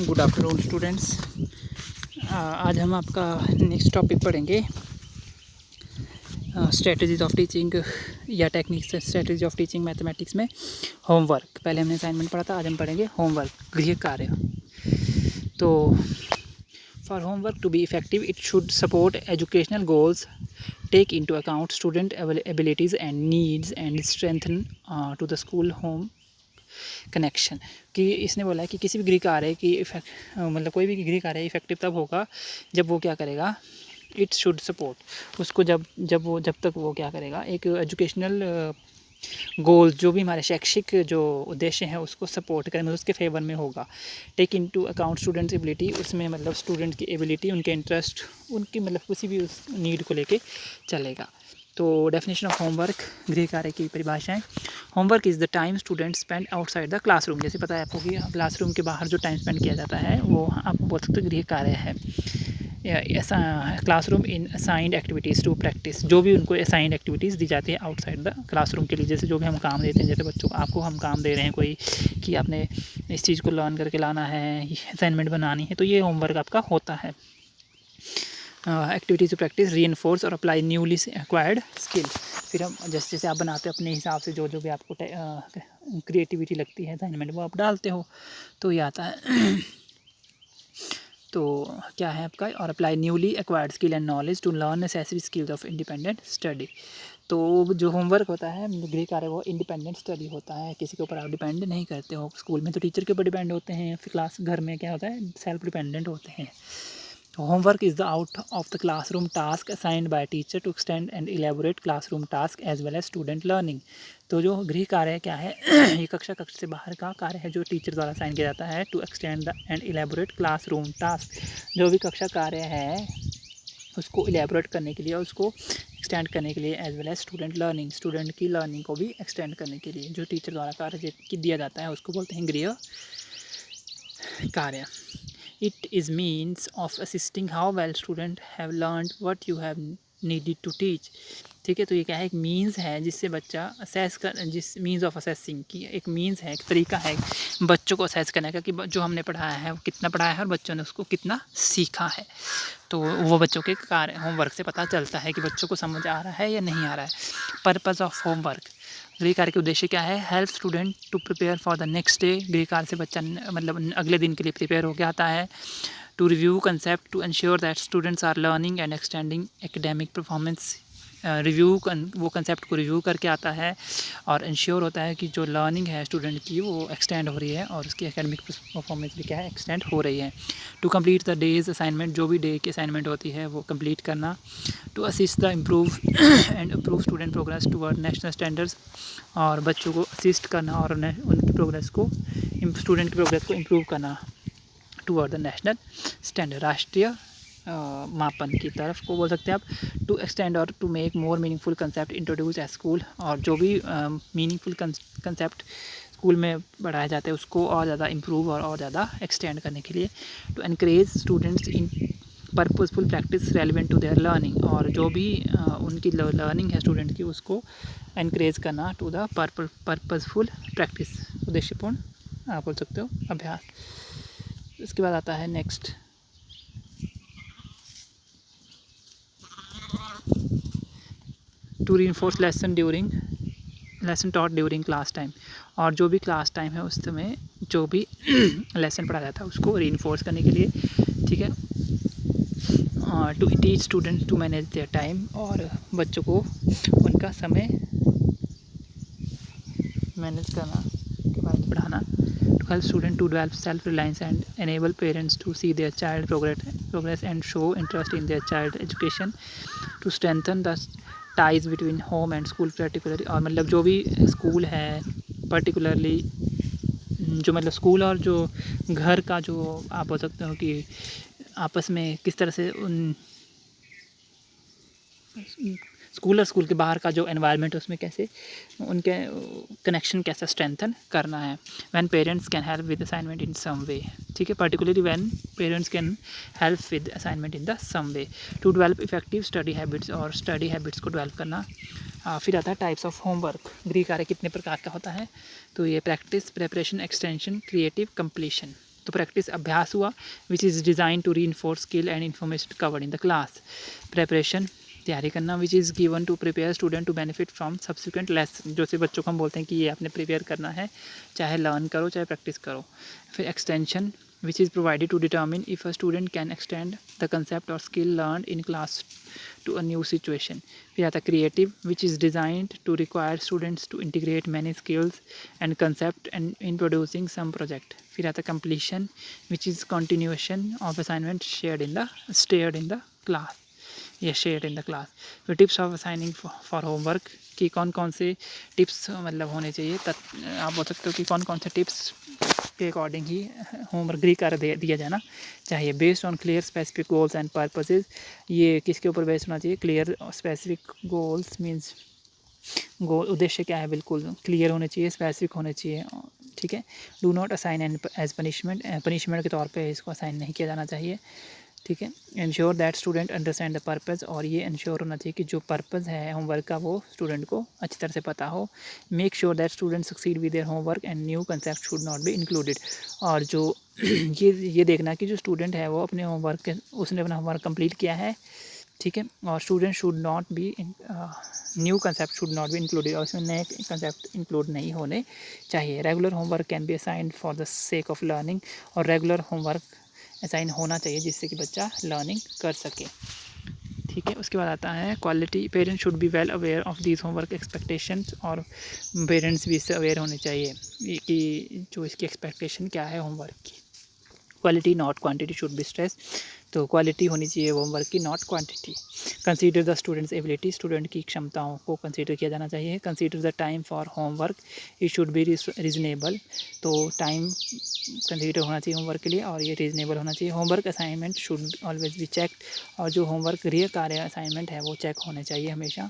Good afternoon students. आज हम आपका नेक्स्ट टॉपिक पढ़ेंगे स्ट्रेटजीज ऑफ टीचिंग या techniques strategy of teaching mathematics में होमवर्क। पहले हमने असाइनमेंट पढ़ा था, आज हम पढ़ेंगे होमवर्क, गृह कार्य। तो for homework to be effective it should support educational goals, take into account student abilities and needs and strengthen to the school home connection. कि इसने बोला है कि किसी भी गृह कार्य की मतलब कोई भी गृह कार्य इफेक्टिव तब होगा जब वो क्या करेगा, इट शुड सपोर्ट उसको, जब तक वो क्या करेगा, एक एजुकेशनल गोल जो भी हमारे शैक्षिक जो उद्देश्य हैं उसको सपोर्ट करें, मतलब उसके फेवर में होगा। Take into account students ability, उसमें मतलब स्टूडेंट की एबिलिटी, उनके इंटरेस्ट, उनकी मतलब किसी भी उस नीड को लेके चलेगा। तो डेफिनेशन ऑफ होमवर्क, गृह कार्य की परिभाषाएं। Homework is the time student spend outside the classroom. जैसे पता है आपको कि क्लासरूम के बाहर जो टाइम स्पेंड किया जाता है वो आप बोल सकते हो गृह कार्य है। ऐसा classroom in assigned activities to practice, जो भी उनको असाइंड एक्टिविटीज़ दी जाती है आउटसाइड द क्लासरूम के लिए। जैसे जो भी हम काम देते हैं, जैसे बच्चों को, आपको हम काम दे रहे हैं कोई कि आपने इस चीज़ को लर्न करके लाना है, असाइनमेंट बनानी है, तो ये होमवर्क आपका होता है। एक्टिविटीज़ टू प्रैक्टिस, रीइंफोर्स और अप्लाई न्यूली एक्वायर्ड स्किल। फिर हम जैसे जैसे आप बनाते हो अपने हिसाब से, जो भी आपको क्रिएटिविटी लगती है असाइनमेंट वो आप डालते हो, तो ये आता है। तो क्या है आपका, और apply newly acquired skill and knowledge to learn necessary skills of independent study. तो जो होमवर्क होता है गृह कार्य वो इंडिपेंडेंट स्टडी होता है, किसी के ऊपर आप डिपेंड नहीं करते हो। स्कूल में तो टीचर के ऊपर डिपेंड होते हैं, फिर क्लास घर में क्या होता है, सेल्फ डिपेंडेंट होते हैं। Homework is the out of the classroom task assigned by a teacher to extend and elaborate classroom task as well as student learning। तो जो गृह कार्य क्या है, ये कक्ष से बाहर का कार्य है जो टीचर द्वारा असाइन किया जाता है, to extend the and elaborate classroom task. जो भी कक्षा कार्य है उसको इलेबोरेट करने के लिए और उसको एक्सटेंड करने के लिए, as well as student learning, student की लर्निंग को भी एक्सटेंड करने के लिए जो टीचर द्वारा कार्य दिया जाता है उसको बोलते हैं गृह कार्य। It is means of assisting how well students have learned what you have needed to teach। ठीक है, तो ये क्या है, एक मीन्स है जिससे बच्चा असेस कर, जिस मीन्स ऑफ असेसिंग की एक मीन्स है, एक तरीका है बच्चों को असेस करने का कि जो हमने पढ़ाया है वो कितना पढ़ाया है और बच्चों ने उसको कितना सीखा है। तो वो बच्चों के कार्य होमवर्क से पता चलता है कि बच्चों को समझ आ रहा है या नहीं आ रहा है। पर्पज़ ऑफ होमवर्क, गृह कार्य के उद्देश्य क्या है, help student to prepare for the next day. गृह कार्य से बच्चा मतलब अगले दिन के लिए प्रिपेयर होकर आता है। To review concept to ensure that students are learning and extending academic performance. Review वो कंसेप्ट को रिव्यू करके आता है और इंश्योर होता है कि जो लर्निंग है स्टूडेंट की वो एक्सटेंड हो रही है और उसकी एकेडमिक परफॉर्मेंस भी क्या है, एक्सटेंड हो रही है। To complete the day's assignment, जो भी डे की असाइनमेंट होती है वो कंप्लीट करना। To assist the improve and improve student progress toward national standards, और बच्चों को असिस्ट करना और उनकी प्रोग्रेस को, स्टूडेंट की प्रोग्रेस को इम्प्रूव करना टूवर्ड द नेशनल स्टैंडर्ड, राष्ट्रीय मापन की तरफ को बोल सकते हैं आप। टू एक्सटेंड और to make more meaningful concept introduce at school, और जो भी मीनिंगफुल कंसेप्ट स्कूल में पढ़ाया जाता है उसको और ज़्यादा इम्प्रूव और ज़्यादा एक्सटेंड करने के लिए। To encourage students in purposeful practice relevant to their learning, और जो भी उनकी लर्निंग है स्टूडेंट की उसको एनकरेज करना टू द पर्पसफुल प्रैक्टिस, उद्देश्यपूर्ण आप बोल सकते हो अभ्यास। इसके बाद आता है next, to reinforce lesson taught during class time, और जो भी क्लास टाइम है उस समय जो भी लेसन पढ़ा जाता है उसको रीइंफोर्स करने के लिए। ठीक है, to teach student to manage their time, और बच्चों को उनका समय मैनेज करना के बारे में पढ़ाना। To help student to develop self reliance and enable parents to see their child progress and show interest in their child education. To strengthen the ties between home and school particularly, और मतलब जो भी school है particularly, जो मतलब school और जो घर का जो आप बोल सकते हो कि आपस में किस तरह से उन स्कूल और स्कूल के बाहर का जो एनवायरनमेंट है उसमें कैसे उनके कनेक्शन कैसे स्ट्रेंथन करना है। When parents can help with assignment in some way, ठीक है, particularly when parents can help with assignment in the some way. To develop effective study habits, और स्टडी हैबिट्स को डेवलप करना। फिर आता है टाइप्स ऑफ होमवर्क, गृह कार्य कितने प्रकार का होता है, तो ये practice, preparation, extension, creative, completion. तो प्रैक्टिस अभ्यास हुआ, which is designed to reinforce skill and information covered in the class. Preparation तैयारी करना, which is given to prepare student to benefit from subsequent lesson, जो से बच्चों को हम बोलते हैं कि ये आपने प्रिपेयर करना है, चाहे लर्न करो चाहे प्रैक्टिस करो। फिर extension, which is provided to determine if a student can extend the concept or skill learned in class to a new situation. फिर आता है creative, which is designed to require students to integrate many skills and concept and in producing some project. फिर आता है completion, which is continuation of assignment shared in the class या share in the class. फिर tips of assigning for homework, कि कौन कौन से tips मतलब होने चाहिए, आप बोल सकते हो कि कौन कौन से टिप्स के अकॉर्डिंग ही होमवर्क ग्री कर दिया जाना चाहिए। Based on clear specific goals and purposes, ये किसके ऊपर बेस्ड होना चाहिए, क्लियर स्पेसिफिक गोल्स मीन्स गोल उद्देश्य क्या है, बिल्कुल क्लियर होने चाहिए, स्पेसिफिक होने चाहिए, ठीक है। Do not assign as punishment, punishment के तौर पे इसको असाइन नहीं किया जाना चाहिए, ठीक है। Ensure that student understand the purpose, और ये इंश्योर होना चाहिए कि जो पर्पज़ है होमवर्क का वो स्टूडेंट को अच्छी तरह से पता हो। Make sure that student succeed with their homework and new concept should not be included, और जो ये देखना कि जो स्टूडेंट है वो अपने होमवर्क उसने अपना होमवर्क कंप्लीट किया है, ठीक है। और student should not be new concept should not be included, और उसमें नए कंसेप्ट इंक्लूड नहीं होने चाहिए। Regular homework can be assigned for the sake of learning, और रेगुलर होमवर्क असाइन होना चाहिए जिससे कि बच्चा लर्निंग कर सके, ठीक है। उसके बाद आता है quality, parents should be well aware of these homework expectations, और पेरेंट्स भी इससे अवेयर होने चाहिए कि जो इसकी एक्सपेक्टेशन क्या है होमवर्क की। Quality not quantity should be stress, तो क्वालिटी होनी चाहिए होमवर्क की, not quantity. Consider the students ability, student की क्षमताओं को कंसीडर किया जाना चाहिए। Consider the time for homework, it should be reasonable, तो टाइम कंसीडर होना चाहिए होमवर्क के लिए और ये रीजनेबल होना चाहिए। Homework assignment should always be checked, और जो होमवर्क गृह कार्य असाइनमेंट है वो चेक होने चाहिए हमेशा।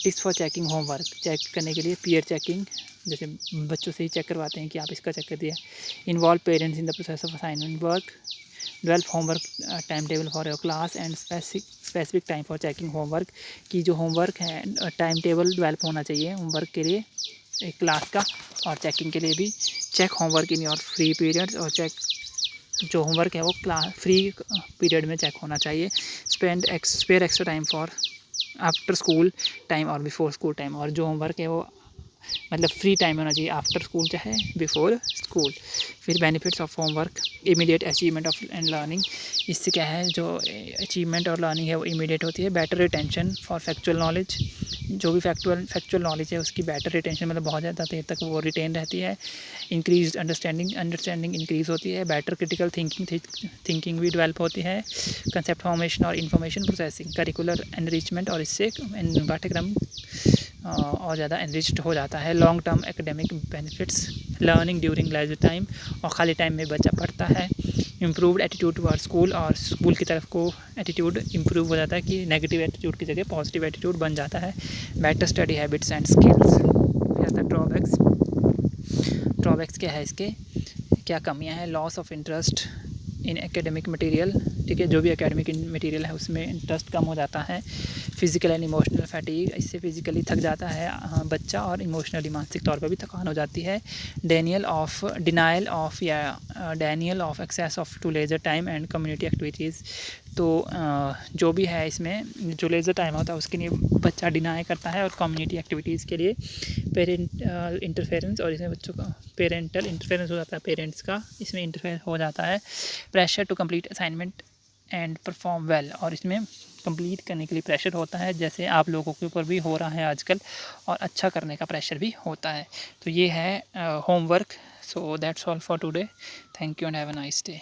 Tips for checking homework, check करने के लिए पीयर चेकिंग, जैसे बच्चों से ही चेक करवाते हैं कि आप इसका चेक कर दिया। Involve parents in the process of assignment work, develop homework time table for your class and specific time for checking homework, की जो होमवर्क है टाइम टेबल डेवलप होना चाहिए होमवर्क के लिए एक क्लास का, और चेकिंग के लिए भी। Check homework in your free periods, और चेक जो होमवर्क है वो क्लास फ्री पीरियड में चेक होना चाहिए। Spare extra time for after school time और बिफोर स्कूल टाइम, और जो होमवर्क है वो मतलब फ्री टाइम होना चाहिए, आफ्टर स्कूल चाहे बिफोर स्कूल। फिर benefits of homework, immediate achievement of and learning, इससे क्या है जो अचीवमेंट और लर्निंग है वो इमीडिएट होती है। Better retention for factual knowledge, जो भी फैक्चुअल नॉलेज है उसकी बेटर रिटेंशन, मतलब बहुत ज़्यादा देर तक वो रिटेन रहती है। इंक्रीज अंडरस्टैंडिंग इंक्रीज होती है। बेटर क्रिटिकल थिंकिंग भी डेवलप होती है। कंसेप्ट फॉर्मेशन और इंफॉर्मेशन प्रोसेसिंग, करिकुलर एनरिचमेंट, और इससे पाठ्यक्रम और ज़्यादा एनरिच्ड हो जाता है। Long term academic benefits, learning during leisure time, और खाली टाइम में बच्चा पढ़ता है। इम्प्रूवड एटीट्यूड टुवर्ड स्कूल, और स्कूल की तरफ को एटीट्यूड इम्प्रूव हो जाता है कि नेगेटिव एटीट्यूड की जगह पॉजिटिव एटीट्यूड बन जाता है। Better study habits and skills. फिर आता है ड्रॉबैक्स क्या है इसके, क्या कमियां हैं। Loss of interest in academic material, ठीक है, जो भी एकेडमिक मटेरियल है उसमें इंटरेस्ट कम हो जाता है। फिजिकल एंड इमोशनल फैटीग, इससे फिजिकली थक जाता है बच्चा, और इमोशनली मानसिक तौर पर भी थकान हो जाती है। Denial of access of to leisure time and community activities, तो जो भी है इसमें जो लेजर टाइम होता है उसके लिए बच्चा डिनाई करता है, और कम्युनिटी एक्टिविटीज़ के लिए पेरेंट इंटरफेरेंस, और इसमें बच्चों का पेरेंटल इंटरफेरेंस हो जाता है, पेरेंट्स का इसमें इंटरफेयर हो जाता है। Pressure to complete assignment and perform well, और इसमें कंप्लीट करने के लिए प्रेशर होता है, जैसे आप लोगों के ऊपर भी हो रहा है आजकल, और अच्छा करने का प्रेशर भी होता है। तो ये है homework. So that's all for today, thank you and have a nice day.